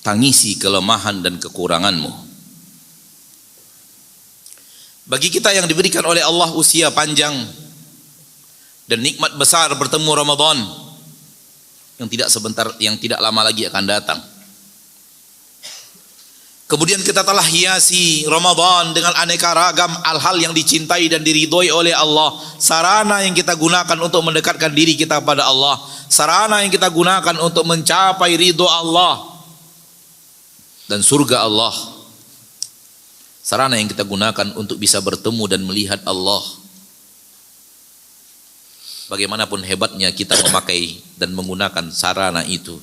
tangisi kelemahan dan kekuranganmu. Bagi kita yang diberikan oleh Allah usia panjang dan nikmat besar bertemu Ramadan yang tidak sebentar, yang tidak lama lagi akan datang. Kemudian kita telah hiasi Ramadan dengan aneka ragam hal-hal yang dicintai dan diridhoi oleh Allah. Sarana yang kita gunakan untuk mendekatkan diri kita pada Allah. Sarana yang kita gunakan untuk mencapai ridho Allah dan surga Allah. Sarana yang kita gunakan untuk bisa bertemu dan melihat Allah. Bagaimanapun hebatnya kita memakai dan menggunakan sarana itu,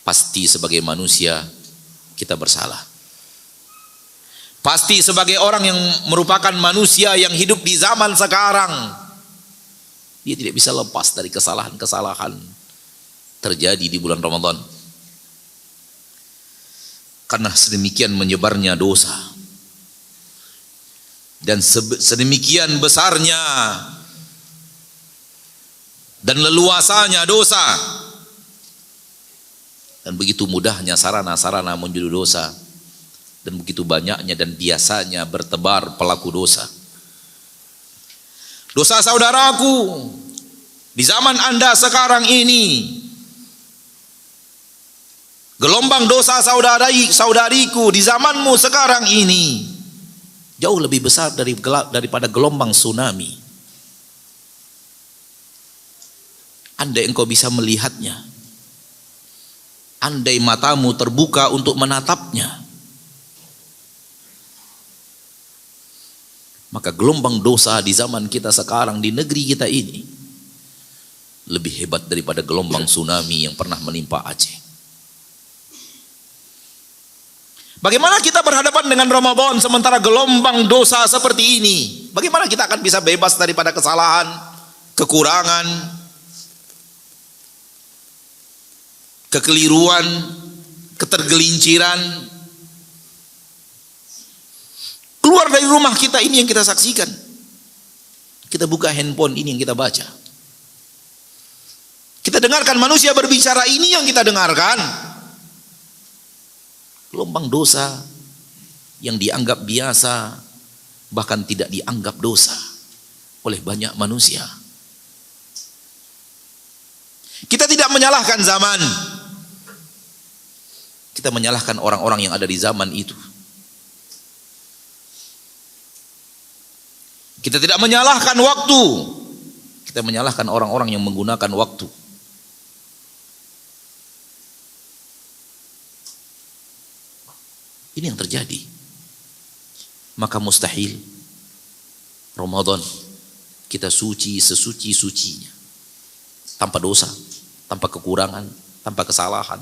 pasti sebagai manusia kita bersalah. Pasti sebagai orang yang merupakan manusia yang hidup di zaman sekarang, dia tidak bisa lepas dari kesalahan-kesalahan terjadi di bulan Ramadan. Karena sedemikian menyebarnya dosa dan sedemikian besarnya dan leluasanya dosa, dan begitu mudahnya sarana-sarana menuju dosa, dan begitu banyaknya dan biasanya bertebar pelaku dosa. Dosa saudaraku, di zaman Anda sekarang ini, gelombang dosa saudariku di zamanmu sekarang ini jauh lebih besar daripada gelombang tsunami. Andai engkau bisa melihatnya, andai matamu terbuka untuk menatapnya, maka gelombang dosa di zaman kita sekarang di negeri kita ini lebih hebat daripada gelombang tsunami yang pernah menimpa Aceh. Bagaimana kita berhadapan dengan Ramadan sementara gelombang dosa seperti ini? Bagaimana kita akan bisa bebas daripada kesalahan, kekurangan, kekeliruan, ketergelinciran? Keluar dari rumah kita ini yang kita saksikan. Kita buka handphone ini yang kita baca. Kita dengarkan manusia berbicara, ini yang kita dengarkan. Gelombang dosa yang dianggap biasa bahkan tidak dianggap dosa oleh banyak manusia. Kita tidak menyalahkan zaman, kita menyalahkan orang-orang yang ada di zaman itu. Kita tidak menyalahkan waktu, kita menyalahkan orang-orang yang menggunakan waktu. Ini yang terjadi. Maka mustahil Ramadan kita suci sesuci-sucinya, tanpa dosa, tanpa kekurangan, tanpa kesalahan,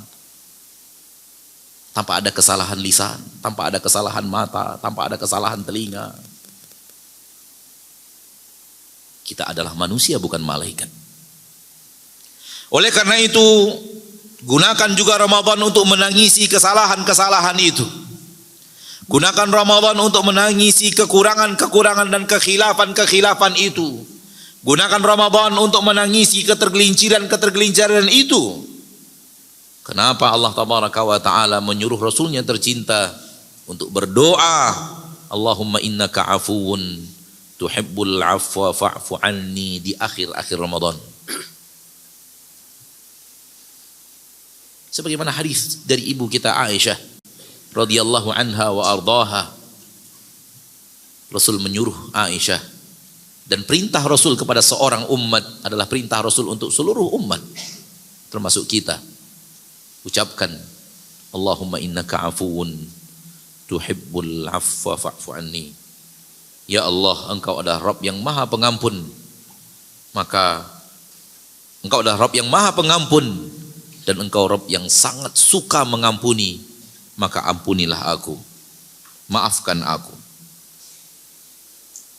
tanpa ada kesalahan lisan, tanpa ada kesalahan mata, tanpa ada kesalahan telinga. Kita adalah manusia, bukan malaikat. Oleh karena itu, gunakan juga Ramadan untuk menangisi kesalahan-kesalahan itu. Gunakan Ramadan untuk menangisi kekurangan-kekurangan dan kekhilafan-kekhilafan itu. Gunakan Ramadan untuk menangisi ketergelinciran-ketergelinciran itu. Kenapa Allah Tabaraka wa Ta'ala menyuruh Rasulnya tercinta untuk berdoa, Allahumma innaka afuwun tuhibbul afwa fa'fu anni, di akhir-akhir Ramadan. Sebagaimana hadis dari ibu kita Aisyah radhiyallahu anha wa ardaha, Rasul menyuruh Aisyah, dan perintah Rasul kepada seorang umat adalah perintah Rasul untuk seluruh umat termasuk kita. Ucapkan, Allahumma innaka afuwun tuhibbul afwa fa'fu anni. Ya Allah, engkau adalah Rabb yang maha pengampun, maka engkau adalah Rabb yang maha pengampun, dan engkau Rabb yang sangat suka mengampuni, maka ampunilah aku, maafkan aku.